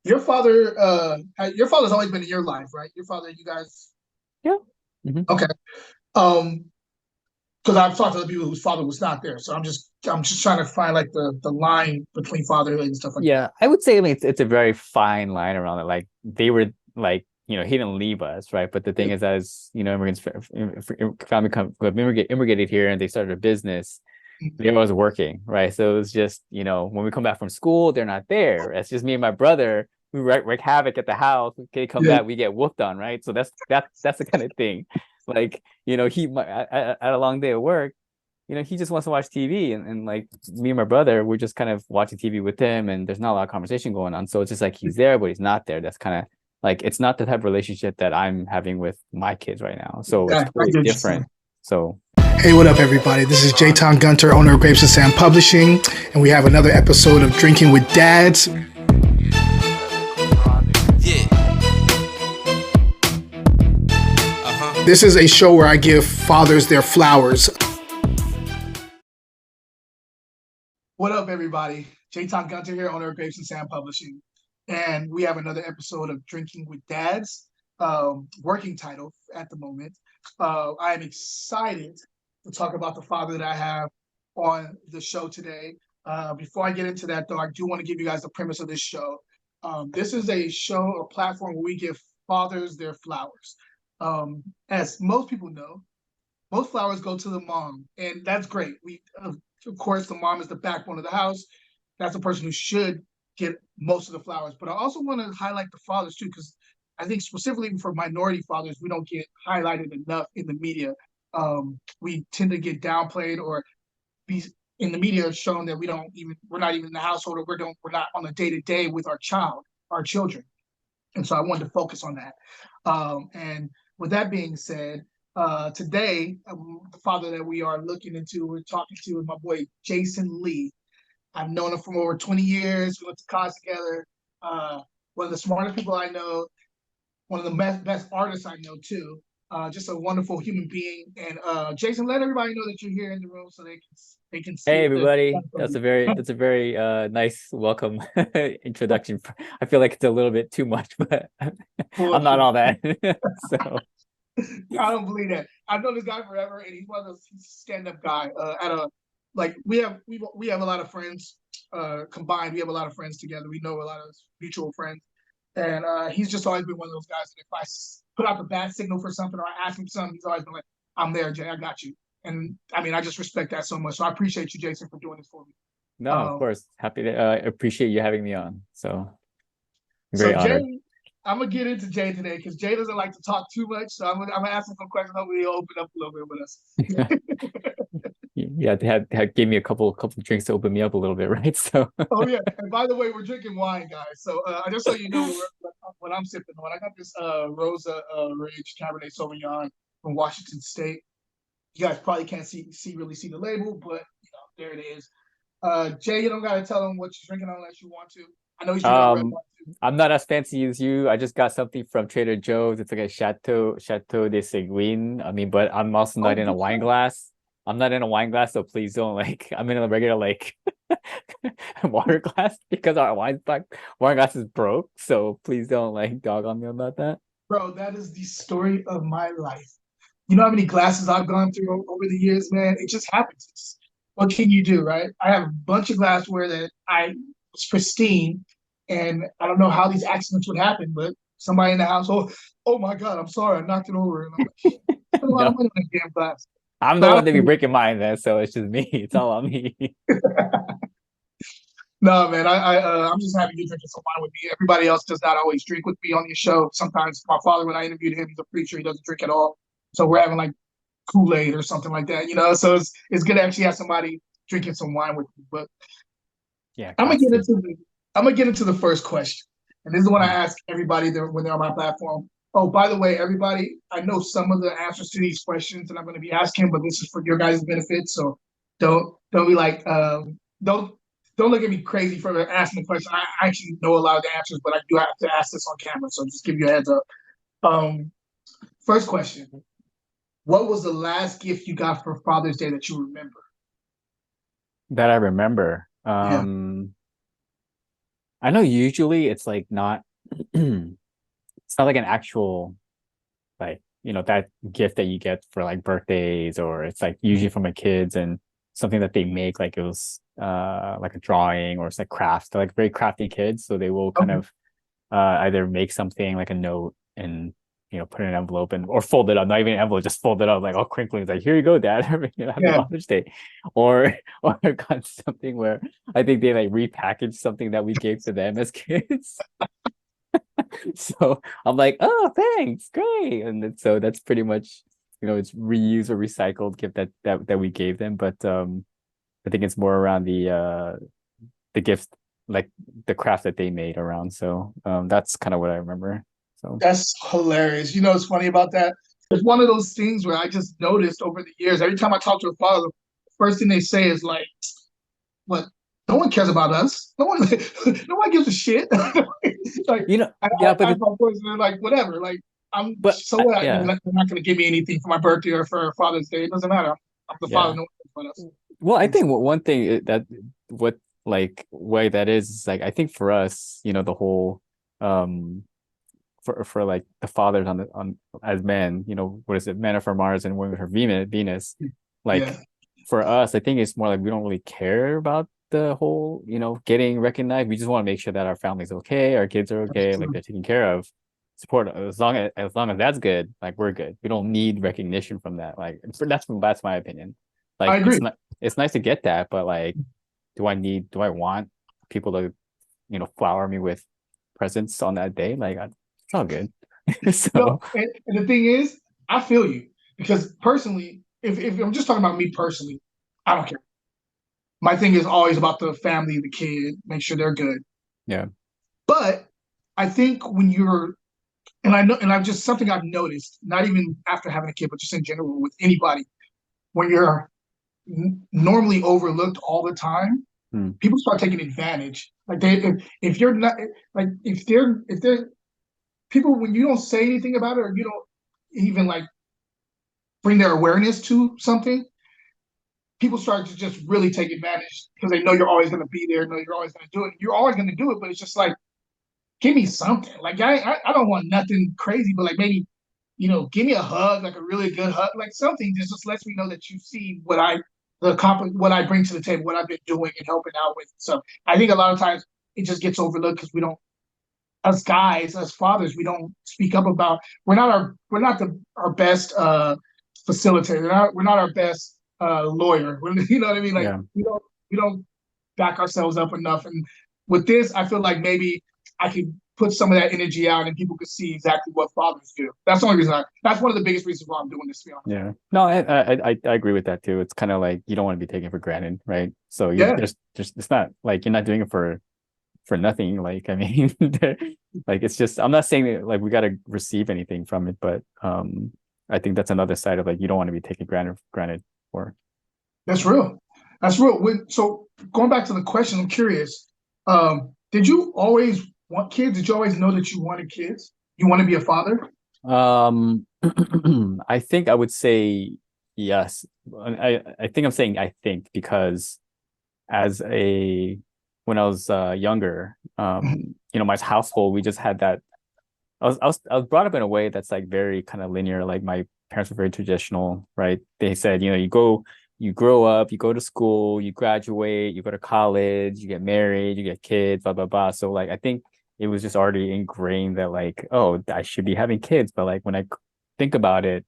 Your father's always been in your life, right? Your father, you guys. Yeah. Hmm. Okay. Um, because I've talked to other people whose father was not there, so I'm just trying to find like the line between fatherhood and stuff like that. Yeah, I would say, I mean, it's a very fine line around it. Like they were like, he didn't leave us, right? But the thing is, as immigrants, family immigrated here and they started a business, they was working, right? So it was just, when we come back from school, they're not there. It's just me and my brother. We wreak havoc at the house. Okay, come Yeah, back, we get whooped on, right? So that's the kind of thing. Like, at a long day of work, he just wants to watch TV, and like me and my brother, we're just kind of watching TV with him, and there's not a lot of conversation going on. So it's just like he's there, but he's not there. That's kind of like it's not the type of relationship that I'm having with my kids right now. So I it's get what totally you're saying. different. So Hey, what up, everybody? This is Jayton Gunter, owner of Grapes and Sand Publishing, and we have another episode of Drinking with Dads. Yeah. This is a show where I give fathers their flowers. What up, everybody? Jayton Gunter here, owner of Grapes and Sand Publishing, and we have another episode of Drinking with Dads. Working title at the moment. I am excited to talk about the father that I have on the show today. Before I get into that, though, I do want to give you guys the premise of this show. This is a show or platform where we give fathers their flowers. As most people know, most flowers go to the mom, and that's great. Of course, the mom is the backbone of the house. That's the person who should get most of the flowers. But I also want to highlight the fathers too, because I think specifically for minority fathers, we don't get highlighted enough in the media. We tend to get downplayed or be in the media shown that we're not even in the household, or we're not on a day to day with our children. And so I wanted to focus on that. And with that being said, today, the father that we're talking to is my boy, Jason Lee. I've known him for over 20 years. We went to college together. Uh, One of the smartest people I know, one of the best artists I know too. Just a wonderful human being. And Jason, let everybody know that you're here in the room so they can see hey, the. everybody, that's a very nice welcome introduction. I feel like it's a little bit too much, but I'm not all that. So I don't believe that. I've known this guy forever, and he's one of those stand-up guy. At a like we have a lot of friends combined. We have a lot of friends together. We know a lot of mutual friends, and he's just always been one of those guys that if I put out the bat signal for something or I ask him something, he's always been like, "I'm there, Jay. I got you." And I mean, I just respect that so much. So I appreciate you, Jason, for doing this for me. no, of Um, course, happy to appreciate you having me on. So I'm very so honored. Jay, I'm gonna get into Jay today because Jay doesn't like to talk too much. So I'm gonna ask him some questions. Hopefully, he'll open up a little bit with us. Yeah, they had gave me a couple drinks to open me up a little bit, right? So Oh yeah, and by the way, we're drinking wine, guys. So just so you know what I'm sipping on, I got this Rosa Ridge Cabernet Sauvignon from Washington State. You guys probably can't really see the label, but there it is. Jay, you don't gotta tell them what you're drinking unless you want to. I know he's drinking a red Um, wine too. I'm not as fancy as you. I just got something from Trader Joe's. It's like a Chateau de Seguin. I mean, but I'm also Oh, not in a good wine stuff. glass. I'm not in a wine glass, so please don't like. I'm in a regular like water glass because our wine glass is broke. So please don't like dog on me about that. Bro, that is the story of my life. You know how many glasses I've gone through over the years, man? It just happens. What can you do, right? I have a bunch of glassware that I was pristine, and I don't know how these accidents would happen, but somebody in the household, oh my God, I'm sorry, I knocked it over. And I'm like, I spent a lot of No, money on that damn glass. I'm But the I one that be don't, breaking mine then, so it's just me. It's all on me. no, man, I'm just happy you're drinking some wine with me. Everybody else does not always drink with me on your show. Sometimes my father, when I interviewed him, he's a preacher, he doesn't drink at all. So we're having like Kool-Aid or something like that. So it's good to actually have somebody drinking some wine with me. But Yeah, I'm gonna got get to. into the I'm gonna get into the first question, and this is the one I Mm. ask everybody when they're on my platform. Oh, by the way, everybody, I know some of the answers to these questions that I'm going to be asking, but this is for your guys' benefit. So don't be like don't look at me crazy for asking the question. I actually know a lot of the answers, but I do have to ask this on camera, so just give you a heads up. Um, First question: what was the last gift you got for Father's Day that you remember? That I remember. Yeah. I know usually it's like not it's not like an actual like that gift that you get for like birthdays, or it's like usually from my kids and something that they make, like it was like a drawing, or it's like crafts. They're like very crafty kids, so they will kind Okay. of either make something like a note and put it in an envelope, and or fold it up, not even an envelope, just fold it up like all crinkly. It's like, here you go, Dad. Happy Yeah. Father's Day. Or I've got something where I think they like repackaged something that we gave to them as kids. So I'm like, oh, thanks, great. And then, so that's pretty much, it's reused or recycled gift that we gave them. But I think it's more around the gifts, like the craft that they made around. So that's kind of what I remember. So That's hilarious. You know what's funny about that? It's one of those things where I just noticed over the years, every time I talk to a father, the first thing they say is like, "What? No one cares about us. No one, no one gives a shit." Like, yeah, I my boys, they're like, whatever. Like, I'm so what? yeah. They're not going to give me anything for my birthday or for Father's Day. It doesn't matter. I'm the father. Yeah. No one cares about us. Well, I And think one thing that what like way that is like, I think for us, the whole um for like the fathers on as men, what is it, men are for Mars and women for Venus. yeah, Like for us, I think it's more like we don't really care about the whole, getting recognized. We just want to make sure that our family's okay, our kids are that's okay, like true. they're taken care of. Support as long as that's good, like we're good. We don't need recognition from that. Like that's my opinion. I Like agree. it's nice to get that, but like, do I want people to, flower me with presents on that day? Like, it's all good. No, So and the thing is, I feel you because personally, if I'm just talking about me personally, I don't care. My thing is always about the family, the kid, make sure they're good. yeah, But I think when you're, and I know, and I've just something I've noticed, not even after having a kid, but just in general with anybody, when you're normally overlooked all the time, hmm. people start taking advantage. Like if you're not, like if they're people, when you don't say anything about it or you don't even like bring their awareness to something, people start to just really take advantage because they know you're always going to be there, know you're always going to do it. You're always going to do it, but it's just like, give me something. Like I don't want nothing crazy, but like maybe, give me a hug, like a really good hug, like something just lets me know that you see what I bring to the table, what I've been doing and helping out with. So I think a lot of times it just gets overlooked because we don't, as guys, as fathers, we don't speak up about. We're not our best facilitator. We're not our best lawyer. You know what I mean? Like Yeah. we don't back ourselves up enough. And with this, I feel like maybe I could put some of that energy out and people could see exactly what fathers do. That's the only reason. That's one of the biggest reasons why I'm doing this. To be honest. Yeah. No, I agree with that too. It's kind of like you don't want to be taken for granted, right? So Yeah, there's it's not like you're not doing it for nothing. Like, I mean, like it's just, I'm not saying that like we got to receive anything from it, but I think that's another side of like you don't want to be taken granted for. that's real. That's real. So going back to the question, I'm curious. Did you always want kids? Did you always know that you wanted kids? You want to be a father? Um, I think I would say yes. I think I'm saying I think because as a when I was younger, my household, we just had that. I was brought up in a way that's like very kind of linear. Like my parents were very traditional, right? They said, you grow up, you go to school, you graduate, you go to college, you get married, you get kids, blah blah blah. So like I think it was just already ingrained that like, oh, I should be having kids. But like when I think about it,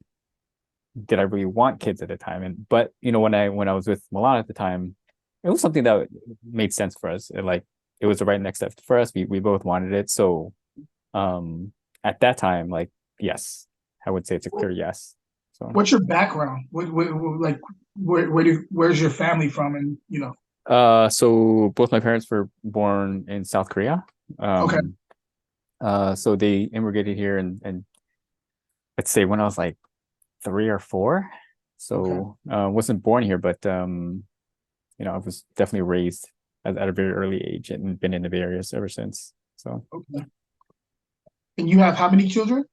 did I really want kids at the time? And but when I was with Milan at the time, it was something that made sense for us. It was the right next step for us. We both wanted it. So um at that time, like, yes, I would say it's a clear yes. So What's your background? Like where's your family from? And so both my parents were born in South Korea. okay, Um so they immigrated here, and let's say when I was like 3 or 4. okay, So wasn't born here, but I was definitely raised at a very early age and been in the Bay Area ever since. So okay. And you have how many children?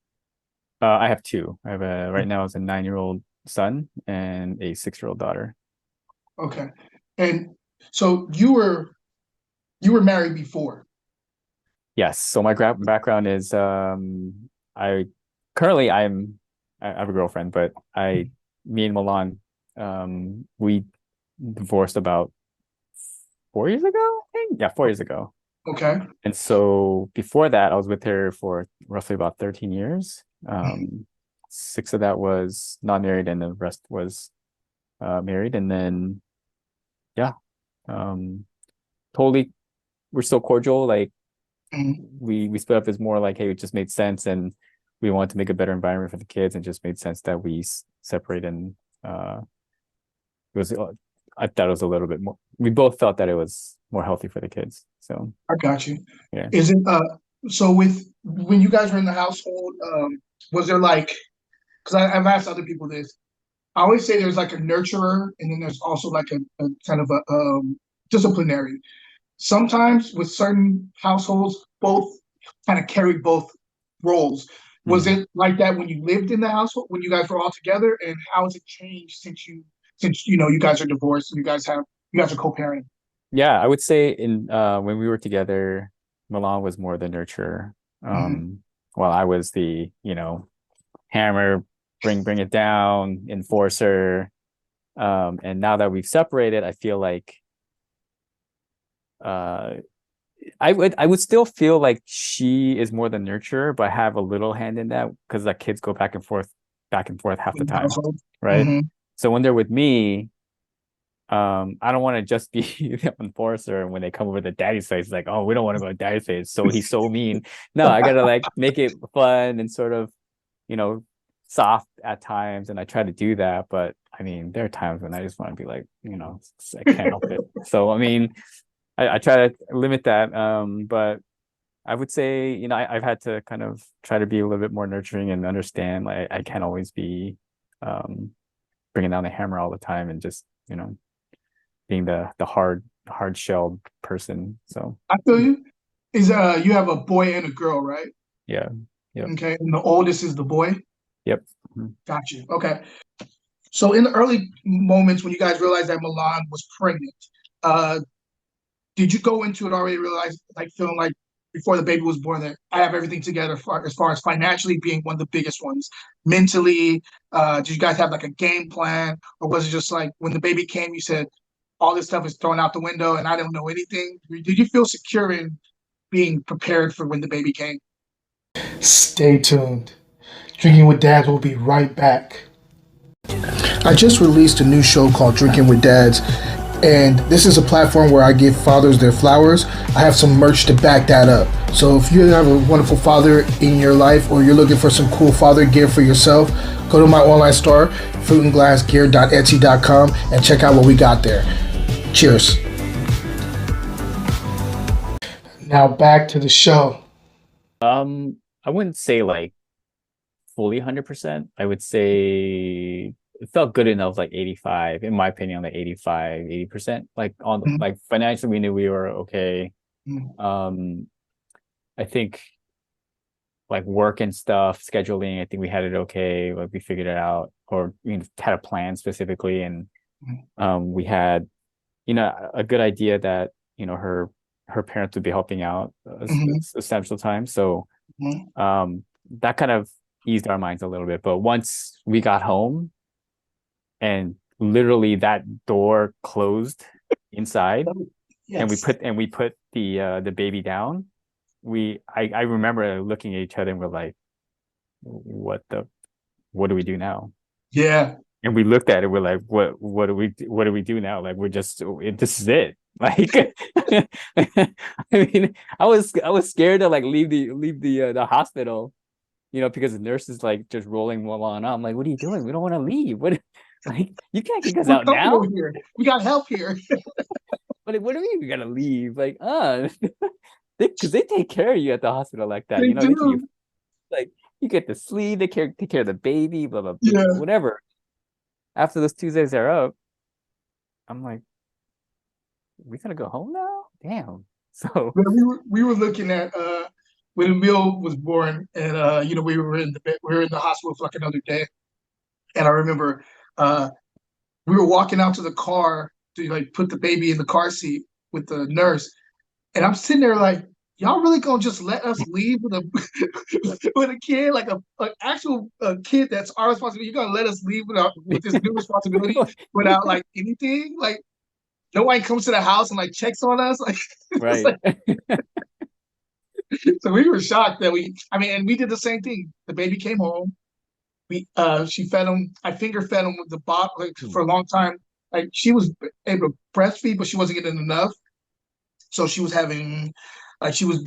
I have two. I have a right now is a 9-year-old son and a 6-year-old daughter. Okay. And so you were married before. Yes. So my background is I currently I have a girlfriend, but me and Milan we divorced about 4 years ago, I think. Yeah, 4 years ago. Okay. And so before that, I was with her for roughly about 13 years. Mhm. Six of that was not married, and the rest was married. And then yeah, um, totally, we're still cordial. Like Mhm. we split up as more like, hey, it just made sense, and we wanted to make a better environment for the kids, and just made sense that we separate. And it was, I thought it was a little bit more. We both felt that it was more healthy for the kids. So I got you. yeah. Is it so with when you guys were in the household, was there like because I've asked other people this. I always say there's like a nurturer and then there's also like a kind of a disciplinary. Sometimes with certain households, both kind of carry both roles. Was Mm. it like that when you lived in the household when you guys were all together? And how has it changed since you know you guys are divorced and you guys are co-parenting? Yeah, I would say in when we were together, Milan was more the nurturer. Hmm. While I was the, hammer, bring it down, enforcer. And now that we've separated, I feel like uh I would still feel like she is more the nurturer, but I have a little hand in that because the kids go back and forth half the In the time, household. right? Hmm. So when they're with me, I don't want to just be the enforcer. And when they come over to daddy's place, it's like, oh, we don't want to go to daddy's place. So he's so mean. No, I gotta like make it fun and sort of, you know, soft at times. And I try to do that. But I mean, there are times when I just want to be like, I can't help it. So I mean, I try to limit that. But I would say, I've had to kind of try to be a little bit more nurturing and understand like I can't always be um bringing down the hammer all the time and just, being the hard shelled person. So I feel you. Is you have a boy and a girl, right? yeah, yep, Okay, and the oldest is the boy. yep. Mhm. Got you. Okay. So in the early moments when you guys realized that Milan was pregnant, uh, did you go into it already realize like feeling like before the baby was born that I have everything together as far as financially being one of the biggest ones? Mentally, did you guys have like a game plan, or was it just like when the baby came, you said all this stuff is thrown out the window and I don't know anything? Did you feel secure in being prepared for when the baby came? Stay tuned. Drinking with Dads will be right back. I just released a new show called Drinking with Dads, and this is a platform where I give fathers their flowers. I have some merch to back that up. So if you have a wonderful father in your life or you're looking for some cool father gear for yourself, go to my online store, fruitandglassgear.etsy.com, and check out what we got there. Cheers. Now back to the show. I wouldn't say like fully 100%. I would say it felt good enough, like 85, in my opinion, like 85, 80%. Like Mhm. like financially, we knew we were okay. Mhm. Um, I think like work and stuff, scheduling, I think we had it okay. Like we figured it out, or had a plan specifically, and we had a good idea that her parents would be helping out Mhm. a substantial time. So Mhm. that kind of eased our minds a little bit. But once we got home and literally that door closed inside, and we Yes. put the baby down, I remember looking at each other and we're like, what do we do now? Yeah. And we looked at it, we're like, what do we do now? Like this is it. Like I mean, I was scared to like leave the hospital, because the nurse is like just rolling one on. I'm like, what are you doing? We don't want to leave. What like you can't kick us We're out comfortable now. here. We got help here. But like, what do you mean we gotta leave? Like, because they take care of you at the hospital like that. They They keep you do. like you get to sleep, they take care of the baby, blah blah, Yeah. whatever. After those Tuesdays are up, I'm like, we gonna go home now? Damn. So But we were looking at when Emil was born, and we were in the bed, we were in the hospital for like another day, and I remember uh we were walking out to the car to like put the baby in the car seat with the nurse, and I'm sitting there like. y'all really gonna just let us leave with a with a kid, like a actual kid that's our responsibility? You're gonna let us leave with this new responsibility without like anything? Like nobody comes to the house and like checks on us? Like it's Right. like so we were shocked that I mean, and we did the same thing. The baby came home. She fed him, I finger fed him with the bottle like Hmm. for a long time. Like she was able to breastfeed, but she wasn't getting enough. So she was having like she was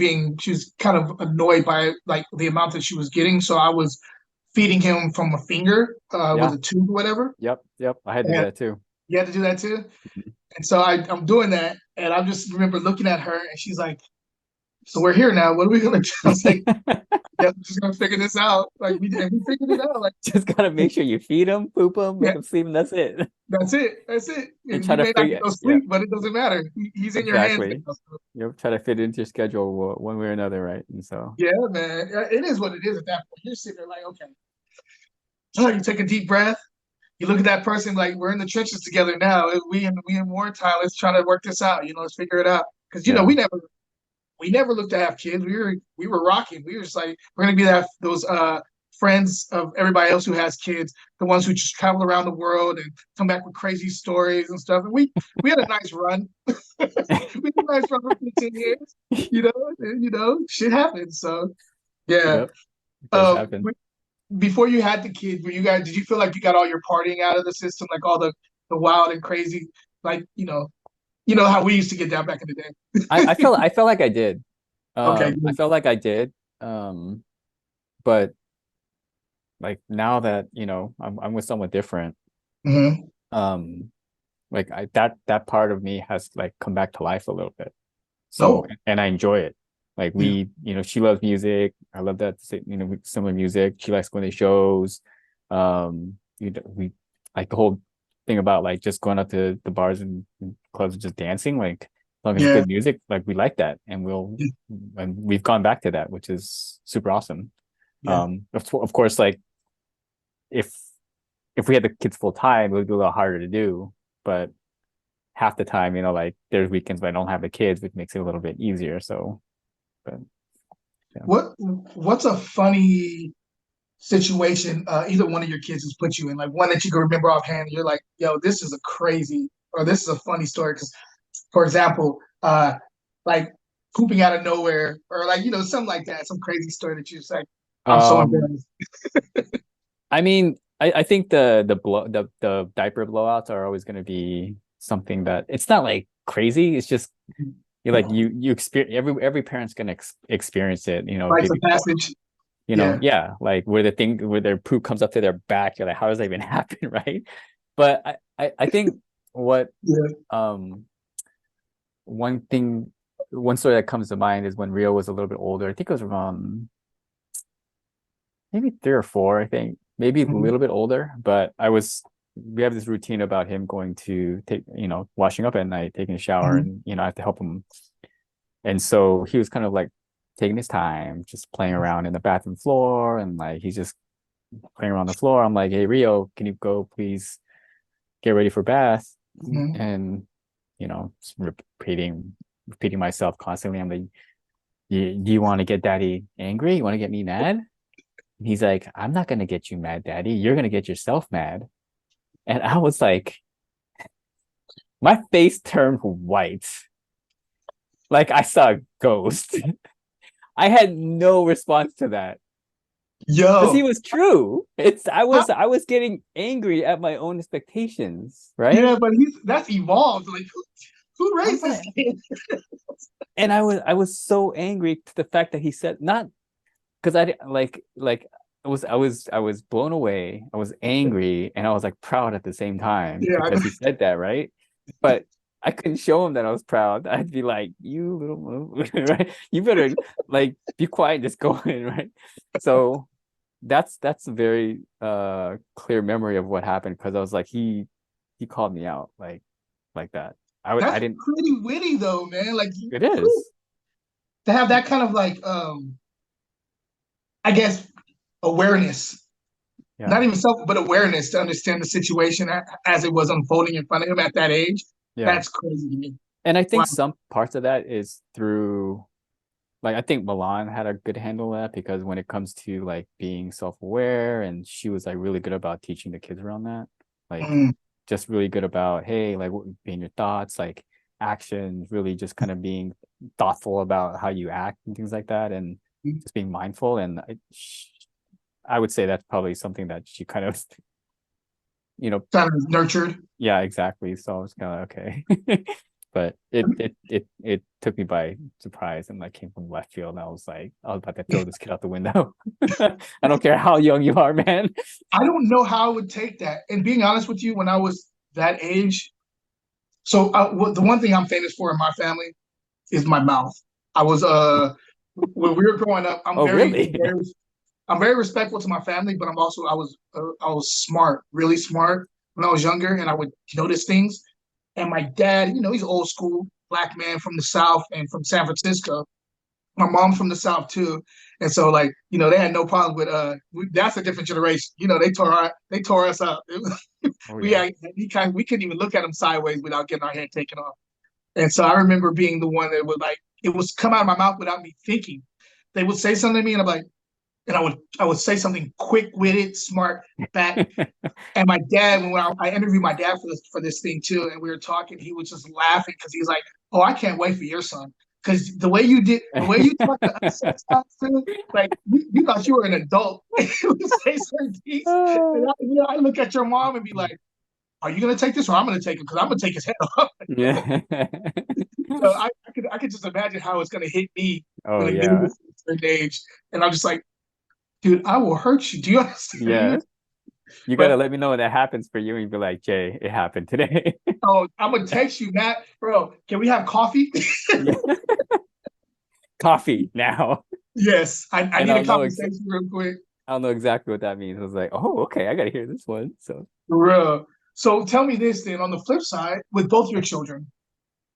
kind of annoyed by like the amount that she was getting. So I was feeding him from a finger, with Yeah. a tube or whatever. Yep. Yep. I had to do And that too. you had to do that too. And so I'm doing that, and I just remember looking at her, and she's like, "So we're here now. What are we gonna do?" I was like, "Yeah, I'm just gonna figure this out." Like we figured it out. Like, Just gotta make sure you feed them, poop them, make yeah, them sleep, and that's it. that's it. That's it. And And try you to may not get figure, no yeah, sleep, but it doesn't matter. He's in your hands exactly. now. So, Try to fit it into your schedule one way or another, right? And so, yeah, man. It is what it is at that point. You're sitting there like, okay. So you take a deep breath. You look at that person like we're in the trenches together now. We in wartime. Let's try to work this out. Let's figure it out. Because yeah, we never looked to have kids. We were rocking. We were just like we're gonna be those friends of everybody else who has kids, the ones who just travel around the world and come back with crazy stories and stuff. And we had a nice run. We had a nice run for 15 years. Shit happens. So yeah. yep, it does happen. Before you had the kids, did you feel like you got all your partying out of the system, like all the wild and crazy, like how we used to get down back in the day? I felt like I did. Okay. I felt like I did. But like now that I'm with someone different, Mm-hmm. um, like that part of me has like come back to life a little bit. So Oh, and I enjoy it. Like yeah. she loves music. I love that, similar music. She likes going to shows. We like the whole thing about like just going out to the bars and clubs and just dancing. Like as long as it's Yeah. good music, like we like that, and we've gone back to that, which is super awesome. Yeah. Of course, like if we had the kids full time, it would be a little harder to do, but half the time, like there's weekends when I don't have the kids, which makes it a little bit easier. So, but yeah. What's a funny situation either one of your kids has put you in, like one that you can remember offhand? You're like, yo, this is a crazy, or this is a funny story. Because, for example, like pooping out of nowhere, or like something like that, some crazy story that you're just like, I'm so Um, embarrassed. I mean, I think the diaper blowouts are always going to be something that it's not like crazy. It's just you like you experience every parent's going to experience it. Rites of Baby born. passage. Yeah. Yeah, like where their poop comes up to their back. You're like, how does that even happen, right? But I think what Yeah. one thing one story that comes to mind is when Rio was a little bit older. I think it was around maybe 3 or 4, I think, maybe a Mhm. little bit older. But we have this routine about him going to washing up at night, taking a shower, Mhm. and I have to help him. And so he was kind of like taking his time, just playing around in the bathroom floor, and like he's just playing around the floor. I'm like, hey Rio, can you go please get ready for bath? Mhm. And just repeating myself constantly. I'm like, do you want to get daddy angry? You want to get me mad? And he's like, I'm not gonna get you mad, daddy. You're gonna get yourself mad. And I was like, my face turned white. Like I saw a ghost. I had no response to that. Because he Yo. was true. How- I was getting angry at my own expectations, right? yeah, but that's evolved. Like who I'm raised this like, kid? and I was so angry to the fact that he said not because I was blown away. I was angry and I was like proud at the same time Yeah, I know. because he said that, right? But I couldn't show him that I was proud. I'd be like, you little right? You better like be quiet, just go in, right? So that's a very clear memory of what happened because I was like he called me out like that. I That's didn't. pretty witty though, man. Like It whew, is. to have that kind of like I guess awareness. Yeah. Not even self, but awareness to understand the situation as it was unfolding in front of him at that age. Yeah. That's crazy to me. And I Wow. think some parts of that is through like I think Milan had a good handle of that because when it comes to like being self-aware, and she was like really good about teaching the kids around that, like Mm, just really good about, hey, like what being your thoughts, like actions, really just kind of being thoughtful about how you act and things like that, and mm. just being mindful. And I would say that's probably something that she kind of, you know, Kind of nurtured. yeah, exactly. So I was kind of okay. But it took me by surprise and like came from left field. And I was like, I was about to throw this kid out the window. I don't care how young you are, man. I don't know how I would take that. And being honest with you, when I was that age, so the one thing I'm famous for in my family is my mouth. I was when we were growing up, Oh, really? I'm very respectful to my family, but I was smart, really smart when I was younger, and I would notice things. And my dad, he's old school black man from the South and from San Francisco. My mom's from the South too, and so like they had no problem with that's a different generation. They tore us up. Oh we yeah. had, we couldn't even look at them sideways without getting our head taken off. And so I remember being the one that would like it was come out of my mouth without me thinking. They would say something to me, and I'm like, and I would say something quick witted, smart back. And my dad, when I interviewed my dad for this thing too, and we were talking, he was just laughing because he's like, "Oh, I can't wait for your son." Because the way you talk to us sometimes, too, like you thought you were an adult. You would say certain things, and I look at your mom and be like, "Are you gonna take this, or I'm gonna take it? Because I'm gonna take his head off." Yeah. So I could just imagine how it's gonna hit me Oh when a kid yeah. is a certain age, and I'm just like, "Dude, I will hurt you." Do you understand? Yeah. You gotta But let me know when that happens for you, and be like, Jay, it happened today. oh, I'm gonna text you, Matt, bro. Can we have coffee? Yeah. Coffee now. Yes, I And need a conversation real quick. I'll know exactly what that means. I was like, oh, okay, I gotta hear this one. So For real. So tell me this then. On the flip side, with both your children,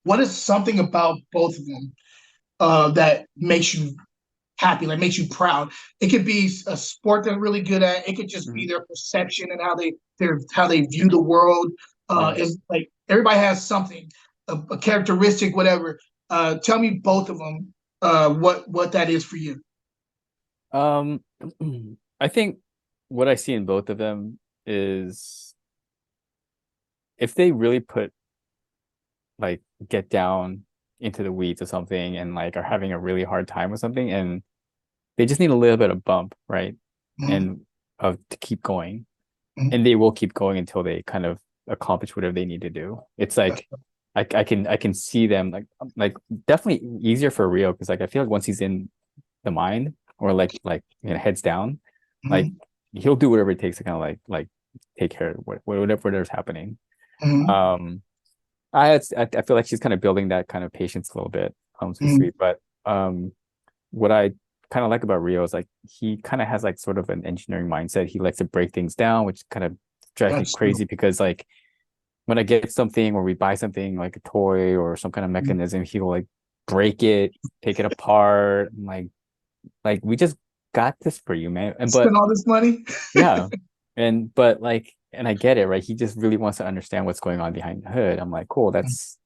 what is something about both of them that makes you happy, like makes you proud? It could be a sport they're really good at. It could just be mhm. their perception and how they view the world. Yeah. Is like everybody has something, a characteristic, whatever. Tell me both of them. What that is for you. Um, I think what I see in both of them is if they really put like get down into the weeds of something and like are having a really hard time with something, and they just need a little bit of bump, right? Mhm, And of to keep going, mhm. and they will keep going until they kind of accomplish whatever they need to do. It's like I can see them like definitely easier for Rio because like I feel like once he's in the mind or like heads down, like Mhm, he'll do whatever it takes to kind of like take care of whatever's happening. mhm, Um, I feel like she's kind of building that kind of patience a little bit. So mhm. sweet, but what I kind of like about Rio is like he kind of has like sort of an engineering mindset. He likes to break things down, which kind of drives me That's true. crazy because like when I get something or we buy something like a toy or some kind of Mhm. mechanism, he'll like break it, take it apart, and like we just got this for you, man. And but Spend all this money. yeah, but like, and I get it, right? He just really wants to understand what's going on behind the hood. I'm like, cool. That's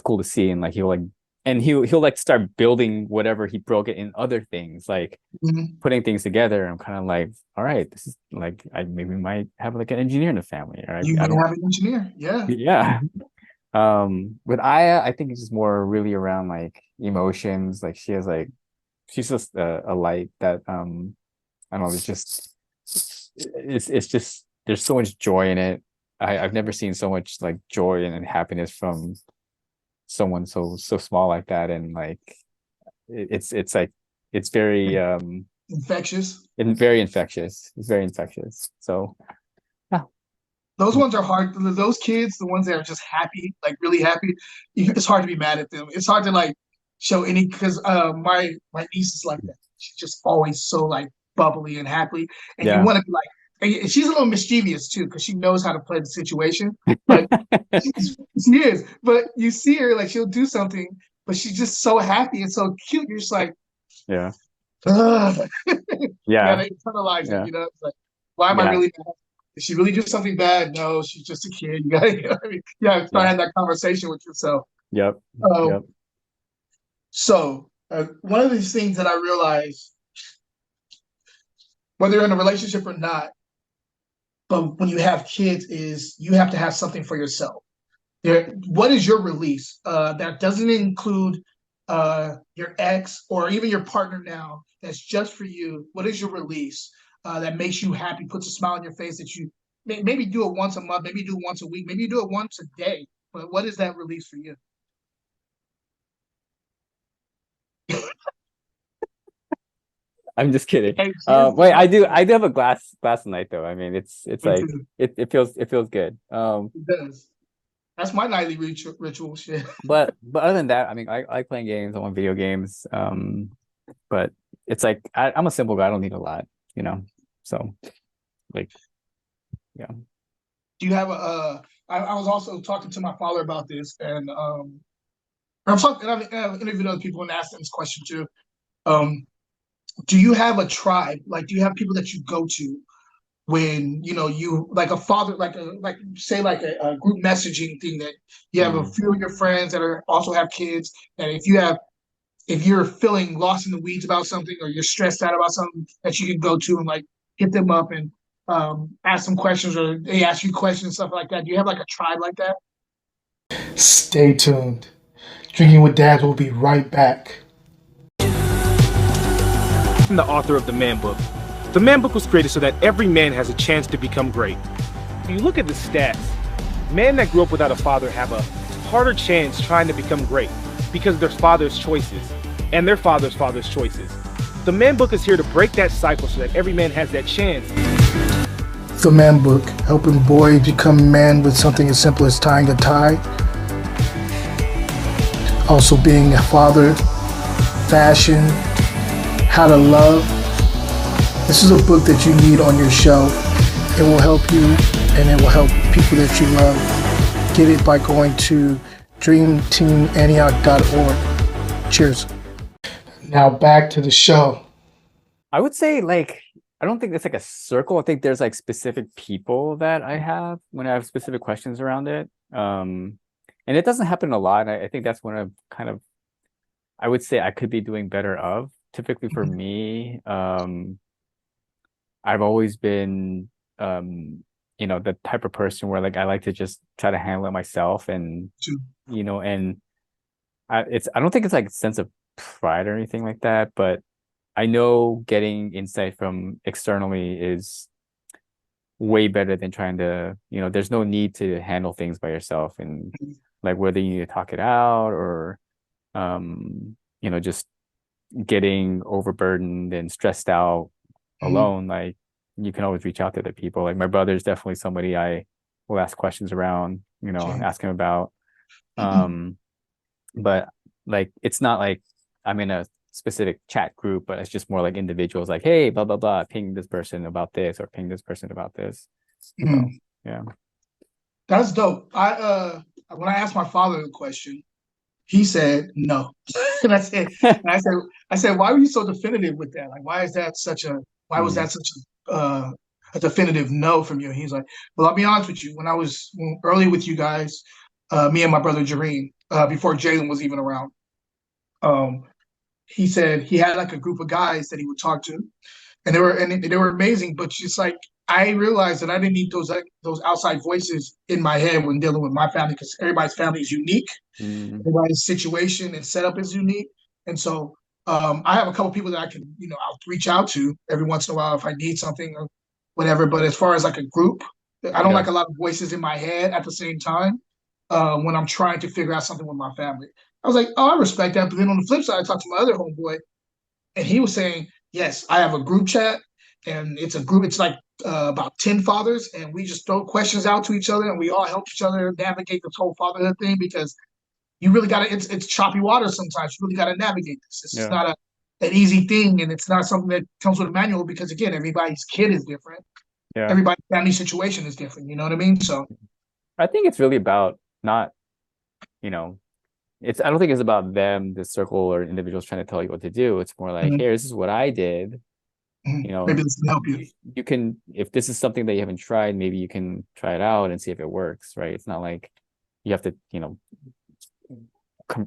cool to see. And like he'll like start building whatever he broke it in other things, like Mhm. putting things together. I'm kind of like, all right, this is like I maybe might have like an engineer in the family, or You I may don't, have an engineer. Yeah. yeah. With Aya, I think it's just more really around like emotions. Like she has like she's just a light that I don't know, it's just there's so much joy in it. I've never seen so much like joy and happiness from someone so small like that, and like it's like it's very Infectious. and very infectious. It's very infectious. So yeah. Those ones are hard. Those kids, the ones that are just happy, like really happy, it's hard to be mad at them. It's hard to like show any because my niece is like that. She's just always so like bubbly and happy, and you Yeah. want to be like. And she's a little mischievous too because she knows how to play the situation. But she is. But you see her like she'll do something, but she's just so happy and so cute. You're just like, Yeah. ugh. You Yeah. gotta internalize it. Yeah. It's like, why am I Yeah. really mad? Did she really do something bad? No, she's just a kid. You gotta, I mean, yeah, start Yeah. having that conversation with yourself. Yep. Um, Yep. So one of these things that I realized, whether you're in a relationship or not, but when you have kids, is you have to have something for yourself. What is your release? That doesn't include your ex or even your partner now. That's just for you. What is your release that makes you happy, puts a smile on your face that you maybe do it once a month, maybe do it once a week, maybe you do it once a day. But what is that release for you? I'm just kidding. Hey, Wait, I do have a glass night though. I mean, it's me like too. it feels good. It does. That's my nightly ritual shit. But other than that, I mean, I like playing games. I want video games. But it's like I'm a simple guy. I don't need a lot, you know. So like, yeah. Do you have a? I was also talking to my father about this, and I'm talking. I've interviewed other people and asked them this question too. Um, do you have a tribe? Like, do you have people that you go to when you like a father, like say like a group messaging thing that you have a Mm. few of your friends that are also have kids, and if you're feeling lost in the weeds about something or you're stressed out about something that you can go to and like hit them up and ask some questions or they ask you questions stuff like that. Do you have like a tribe like that? Stay tuned. Drinking with Dads will be right back. I'm the author of the Man Book. The Man Book was created so that every man has a chance to become great. If you look at the stats, men that grew up without a father have a harder chance trying to become great because of their father's choices and their father's choices. The Man Book is here to break that cycle so that every man has that chance. The Man Book, helping boys become men with something as simple as tying a tie. Also being a father, fashion, how to love. This is a book that you need on your shelf. It will help you and it will help people that you love. Get it by going to dreamteamantioch.org. Cheers. Now back to the show. I would say like I don't think it's like a circle. I think there's like specific people that I have when I have specific questions around it. And it doesn't happen a lot. I think that's one of kind of I would say I could be doing better of. Typically for me, I've always been the type of person where like I like to just try to handle it myself and and I don't think it's like a sense of pride or anything like that, but I know getting insight from externally is way better than trying to, there's no need to handle things by yourself and like whether you need to talk it out or just getting overburdened and stressed out alone, like you can always reach out to other people. Like my brother's definitely somebody I will ask questions around, ask him about. But like it's not like I'm in a specific chat group, but it's just more like individuals like, hey, blah blah blah, ping this person about this or ping this person about this. So yeah. That's dope. I when I asked my father the question, he said no. and I said, why were you so definitive with that? Like, why was that such a definitive no from you? And he's like, well, I'll be honest with you. When I was early with you guys, me and my brother Jareen, before Jalen was even around, he said he had like a group of guys that he would talk to, and they were amazing. But just like I realized that I didn't need those outside voices in my head when dealing with my family because everybody's family is unique. Everybody's situation and setup is unique. And so I have a couple people that I can, I'll reach out to every once in a while if I need something or whatever. But as far as like a group, I don't like a lot of voices in my head at the same time when I'm trying to figure out something with my family. I was like, oh, I respect that. But then on the flip side, I talked to my other homeboy and he was saying, yes, I have a group chat and it's a group. It's like about 10 fathers and we just throw questions out to each other and we all help each other navigate this whole fatherhood thing because you really got to, it's choppy water sometimes. You really got to navigate this. It's not an easy thing and it's not something that comes with a manual because again, everybody's kid is different. Yeah. Everybody's family situation is different. You know what I mean? So I think it's really about not, I don't think it's about them, the circle or individuals trying to tell you what to do. It's more like, here, this is what I did. Maybe this can help you. You can, if this is something that you haven't tried, maybe you can try it out and see if it works, right? It's not like you have to,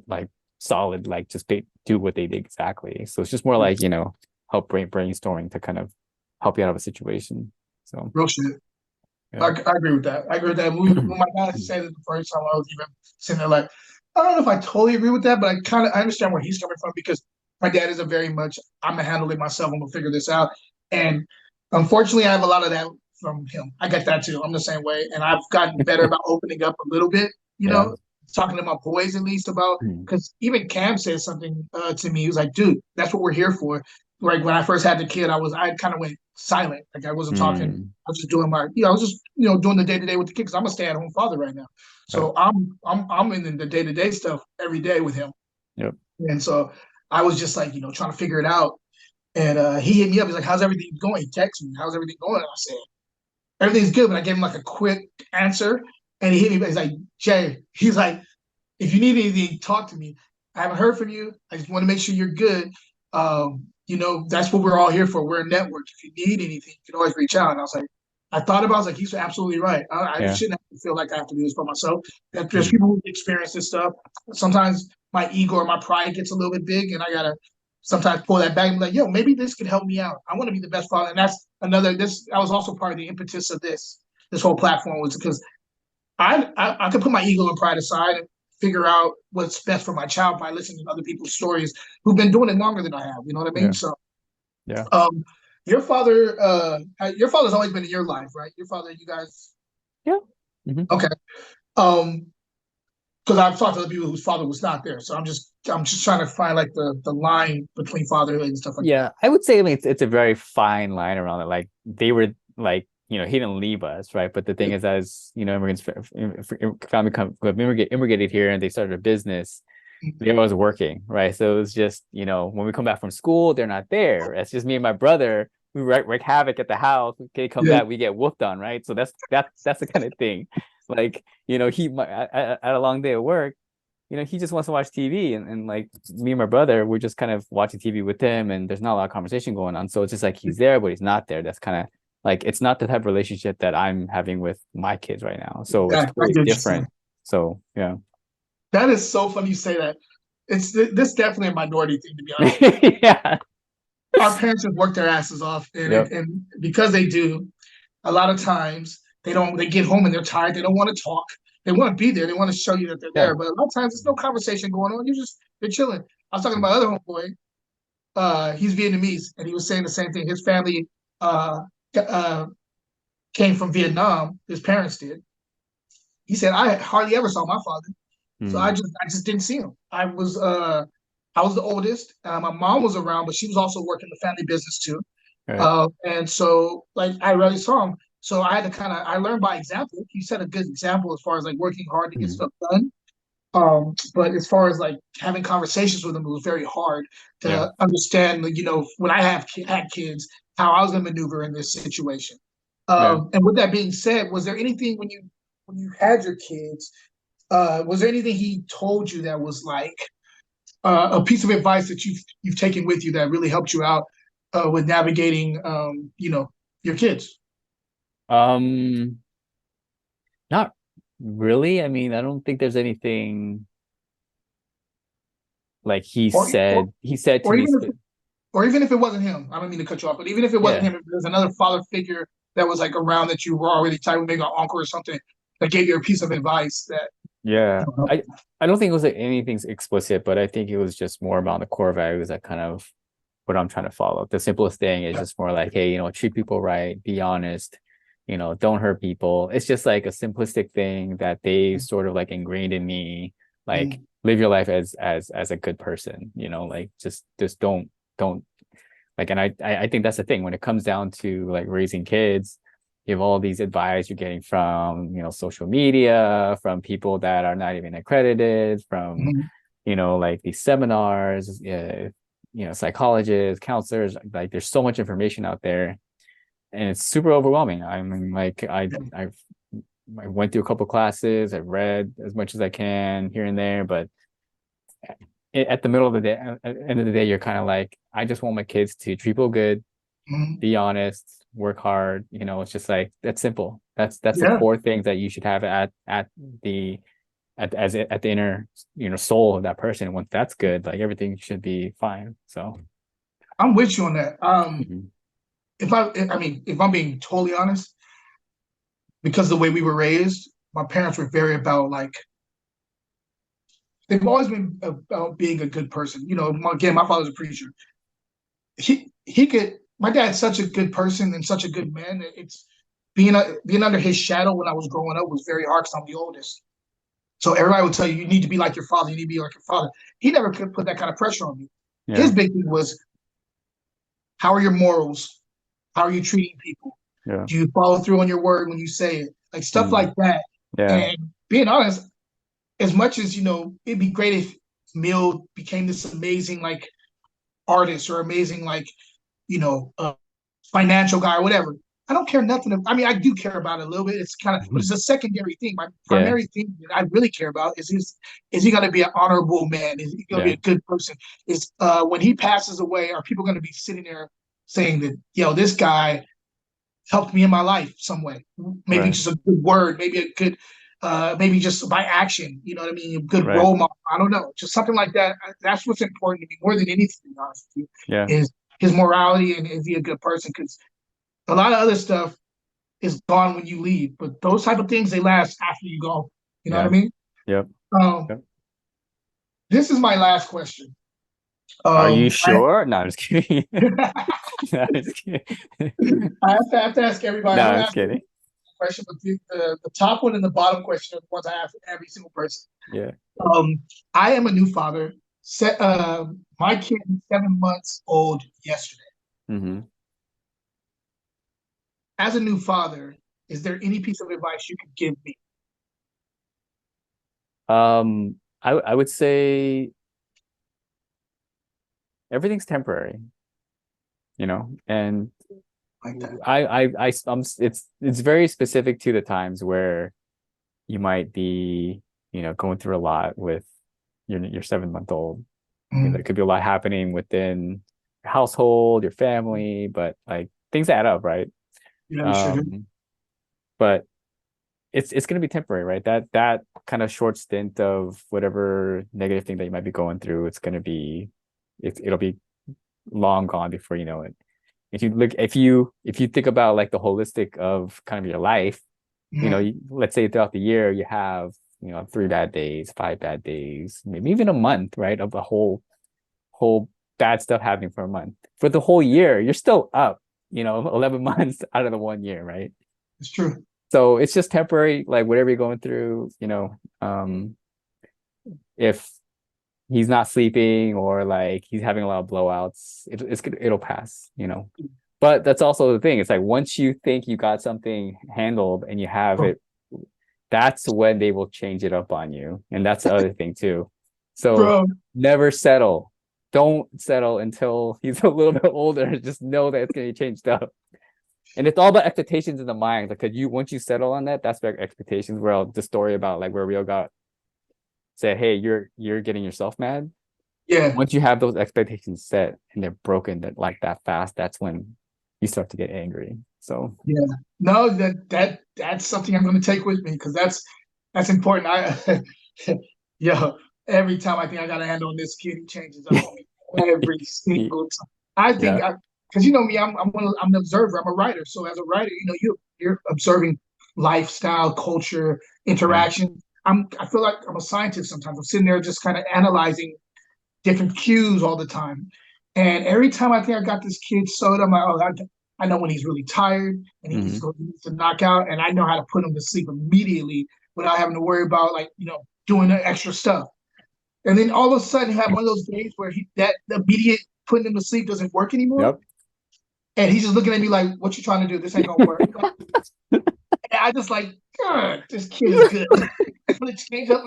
like solid, like just do what they did exactly. So it's just more like, help brainstorming to kind of help you out of a situation. So Real shit. yeah. I agree with that. I agree with that. When my dad said it the first time, I was even sitting there like, I don't know if I totally agree with that, but I understand where he's coming from because my dad is a very much, I'm gonna handle it myself. I'm gonna figure this out. And unfortunately, I have a lot of that from him. I get that too. I'm the same way, and I've gotten better about opening up a little bit. Yeah. Talking to my boys at least about Mhm. because even Cam said something to me. He was like, "Dude, that's what we're here for." Like when I first had the kid, I kind of went silent. Like I wasn't talking. Mm. I was just doing I was just doing the day to day with the kid because I'm a stay at home father right now. Yep. So I'm in the day to day stuff every day with him. Yep. And so I was just like trying to figure it out. And he hit me up. He's like, "How's everything going?" He texted me, "How's everything going?" And I said, "Everything's good." But I gave him like a quick answer, and he hit me. But he's like, "Jay," he's like, "If you need anything, talk to me. I haven't heard from you. I just want to make sure you're good. That's what we're all here for. We're a network. If you need anything, you can always reach out." And I was like, I was like, he's absolutely right. I Yeah. shouldn't have to feel like I have to do this for myself. There's Mhm. people who experience this stuff. Sometimes my ego or my pride gets a little bit big, and I gotta sometimes pull that back and be like, "Yo, maybe this could help me out. I want to be the best father." And that's another. That was also part of the impetus of this whole platform was because I could put my ego and pride aside and figure out what's best for my child by listening to other people's stories who've been doing it longer than I have. You know what I mean? Yeah. So, Yeah. your father's always been in your life, right? Your father, you guys. Yeah. Mhm. Okay. Because I've talked to other people whose father was not there, so I'm just trying to find like the line between fatherhood and stuff like that. Yeah, I would say, I mean, it's a very fine line around it. Like they were like, he didn't leave us, right? But the thing is, as immigrants, family immigrated here and they started a business, they was working, right? So it was just, when we come back from school, they're not there. It's just me and my brother. We wreak havoc at the house. They come Yeah. back, we get whooped on, right? So that's the kind of thing. Like, he might at a long day of work, he just wants to watch TV, and like me and my brother, we're just kind of watching TV with him, and there's not a lot of conversation going on. So it's just like he's there, but he's not there. That's kind of like, it's not the type of relationship that I'm having with my kids right now. So it's I totally get what you're different. saying. So yeah. That is so funny you say that. This definitely a minority thing, to be honest. Yeah. Our parents just work their asses off, and Yep. and because they do, a lot of times they get home and they're tired. They don't want to talk. They want to be there. They want to show you that they're Yeah. there. But a lot of times there's no conversation going on. They're chilling. I was talking to my other homeboy. He's Vietnamese, and he was saying the same thing. His family uh, came from Vietnam. His parents did. He said, "I hardly ever saw my father, so I Mm, just didn't see him. I was the oldest. My mom was around, but she was also working the family business too. right. And so like I rarely saw him. So I had to I learned by example. He set a good example as far as like working hard to get Mm, stuff done. But as far as like having conversations with him, it was very hard yeah. to understand, like, when I had kids, how I was going to maneuver in this situation. Yeah. And with that being said, was there anything when you had your kids, was there anything he told you that was like a piece of advice that you've taken with you that really helped you out with navigating, your kids? Um, Not really. I mean, I don't think there's anything like he Or or said. He said to or me, even if it wasn't him, I don't mean to cut you off, but even if it wasn't yeah. him, if there's another father figure that was like around that you were already tight with, maybe an uncle or something that gave you a piece of advice that Yeah, you know, I don't think it was like anything explicit, but I think it was just more about the core values that kind of what I'm trying to follow. The simplest thing is just more like, hey, treat people right, be honest, don't hurt people. It's just like a simplistic thing that they sort of like ingrained in me, like mm, live your life as a good person, like just don't like, and I think that's the thing when it comes down to like raising kids. You have all these advice you're getting from social media, from people that are not even accredited, from mm, like these seminars, psychologists, counselors. Like there's so much information out there, and it's super overwhelming. I mean, like I went through a couple classes, I've read as much as I can here and there, but at the middle of the day, at the end of the day, you're kind of like, I just want my kids to treat people good, mm, be honest, work hard. It's just like that's simple. That's the yeah, core things that you should have at the at the inner, soul of that person. Once that's good, like everything should be fine. So I'm with you on that. mhm. If I'm being totally honest, because the way we were raised, my parents were very about like they've always been about being a good person. Again, my father's a preacher. He could. My dad's such a good person and such a good man. It's being under his shadow when I was growing up was very hard because I'm the oldest. So everybody would tell you, you need to be like your father. You need to be like your father. He never could put that kind of pressure on me. Yeah, His big thing was, how are your morals? How are you treating people? yeah, Do you follow through on your word when you say it? Like stuff mm, like that. yeah, And being honest, as much as it'd be great if Mill became this amazing like artist or amazing like financial guy or whatever. I don't care nothing. I do care about it a little bit. It's kind of, but it's a secondary thing. My yeah, primary thing that I really care about is he going to be an honorable man? Is he going to be yeah, a good person? Is when he passes away, are people going to be sitting there saying that, this guy helped me in my life some way? Maybe right, just a good word, maybe a good, maybe just by action. You know what I mean? A good right, role model. I don't know, just something like that. That's what's important to me more than anything. To be honest with yeah, you, is his morality and is he a good person? Because a lot of other stuff is gone when you leave, but those type of things they last after you go. You know what I yeah, mean? yep, Um, yep. this is my last question. Are you I, sure? No, I'm just kidding. I No, I'm just kidding. have to ask everybody. No, I'm I'm gonna just ask you kidding. a question, but the top one and the bottom question are the ones I ask every single person. Yeah. Um, I am a new father. My kid is 7 months old yesterday. Hmm. As a new father, is there any piece of advice you could give me? I would say everything's temporary, and Like that. it's very specific to the times where you might be, going through a lot with your 7 month old. There Mm, could be a lot happening within your household, your family, but like things add up, right? you sure do. Um, but it's gonna be temporary, right? That kind of short stint of whatever negative thing that you might be going through, it'll be long gone before you know it. If you think about like the holistic of kind of your life, Mm, let's say throughout the year you have 3 bad days, 5 bad days, maybe even a month, right? Of the whole bad stuff happening for a month. For the whole year, you're still up, 11 months out of the one year, right? it's true. So it's just temporary, like whatever you're going through, if he's not sleeping or like he's having a lot of blowouts, it'll pass. But that's also the thing. It's like once you think you got something handled and you have Bro, it, that's when they will change it up on you. And that's the other thing too. So bro, never settle. Don't settle until he's a little bit older. Just know that it's gonna be changed up. And it's all about expectations in the mind. Like, cause once you settle on that, that's where expectations. Where the story about like where Rio got said, "Hey, you're getting yourself mad." yeah. Once you have those expectations set and they're broken that fast, that's when you start to get angry. So Yeah, no, that's something I'm going to take with me because that's important. Yo, every time I think I got a handle on this kid, he changes up on me every single time. I think yeah, because you know me, I'm an observer. I'm a writer. So as a writer, you're observing lifestyle, culture, yeah, interaction. I feel like I'm a scientist sometimes. I'm sitting there just kind of analyzing different cues all the time. And every time I think I got this kid sewed, I'm like, oh, I know when he's really tired and hmm, he needs to knock out, and I know how to put him to sleep immediately without having to worry about like doing the extra stuff. And then all of a sudden, have one of those days where that the immediate putting him to sleep doesn't work anymore, yep. and he's just looking at me like, "What you trying to do? This ain't gonna work." And I just like, God, this kid is good. Change up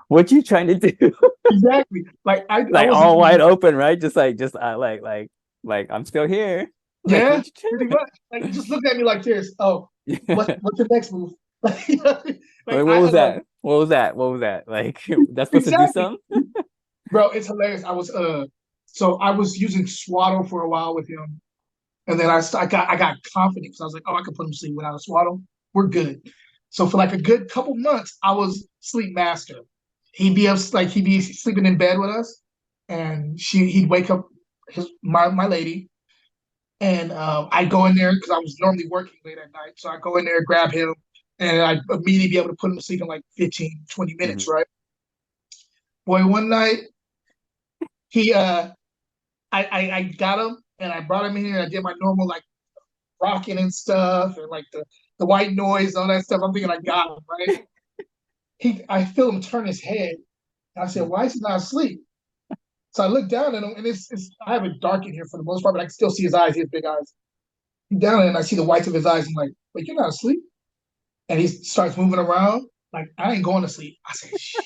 What you trying to do? exactly. Like I Like wasn't all wide even. open, right? Just like I'm still here. Like Yeah, what you pretty trying? much. Like he just looked at me like this. Oh, Yeah. what's your next move? Like, like Like what was that? What was that? What was that? Like that's supposed to do exactly, something? bro. It's hilarious. So I was using Swaddle for a while with him, and then I got confident because I was like, oh, I can put him to sleep without a Swaddle. We're good. So for like a good couple months, I was sleep master. He'd be sleeping in bed with us, and he'd wake up my lady, and I'd go in there because I was normally working late at night. So I go in there, grab him, and I'd immediately be able to put him to sleep in like 15, 20 Hmm. minutes, right? Boy, one night he I got him and I brought him in here and I did my normal like rocking and stuff and like the white noise, all that stuff. I'm thinking I got him, right? I feel him turn his head. And I said, why is he not asleep? So I look down at him and it's I have it dark in here for the most part, but I can still see his eyes. He has big eyes. Down and I see the whites of his eyes. I'm like, wait, you're not asleep? And he starts moving around. Like, I ain't going to sleep. I said, shit.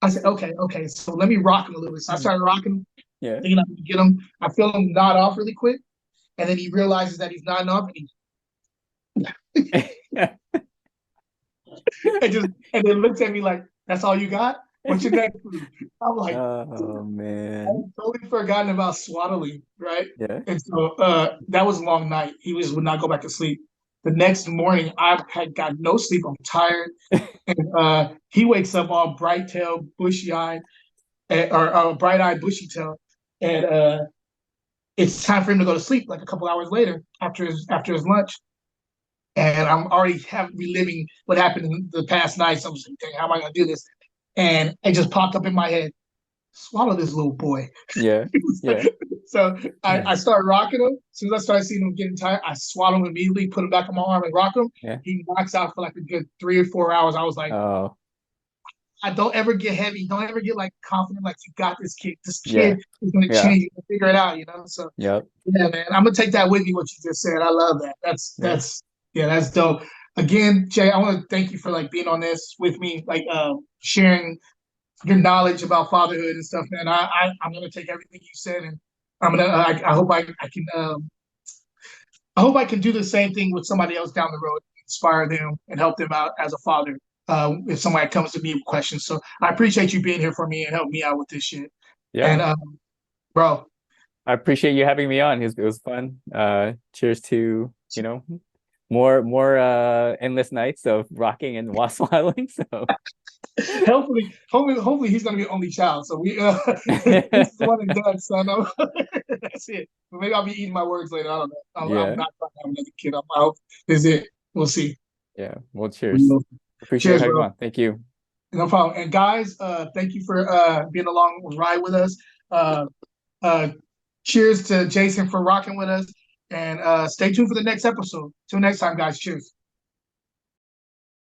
I said, okay. So let me rock him a little bit. So I started rocking him, Yeah. thinking I could get him. I feel him nod off really quick. And then he realizes that he's nodding off and and then looks at me like, that's all you got? What's your next food? I'm like, Oh I man. totally forgotten about swaddling, right? Yeah. And so that was a long night. He would not go back to sleep. The next morning, I had got no sleep. I'm tired. And he wakes up all bright-tailed, bushy-eyed, or bright-eyed, bushy-tailed. And it's time for him to go to sleep like a couple hours later after his lunch. And I'm already reliving what happened in the past night. So I'm just like, dang, how am I going to do this? And it just popped up in my head, swallow this little boy. Yeah. Yeah. So I started rocking him. As soon as I started seeing him getting tired, I swallowed him immediately, put him back on my arm and rock him. Yeah. He knocks out for like a good 3 or 4 hours. I was like, Oh. I don't ever get heavy. Don't ever get like confident like you got this kid. This Yeah. kid is going to Yeah. change. You're going to figure it out, you know? So Yep. yeah, man, I'm going to take that with me, what you just said. I love that. That's dope. Again, Jay, I want to thank you for like being on this with me, like sharing your knowledge about fatherhood and stuff, man. I'm gonna take everything you said, and I hope I can I hope I can do the same thing with somebody else down the road, inspire them and help them out as a father. If somebody comes to me with questions, so I appreciate you being here for me and help me out with this shit. Yeah. And bro, I appreciate you having me on. It was fun. Cheers to, more endless nights of rocking and wassailing. So hopefully he's gonna be only child. So we this is one and done, son. That's it. But maybe I'll be eating my words later. I don't know. I'm yeah. not trying to have another kid. I hope this is it. We'll see. Yeah. Well, cheers. Appreciate having you on. Thank you. No problem. And guys, thank you for being along ride with us. Cheers to Jason for rocking with us. And stay tuned for the next episode. Till next time, guys. Cheers.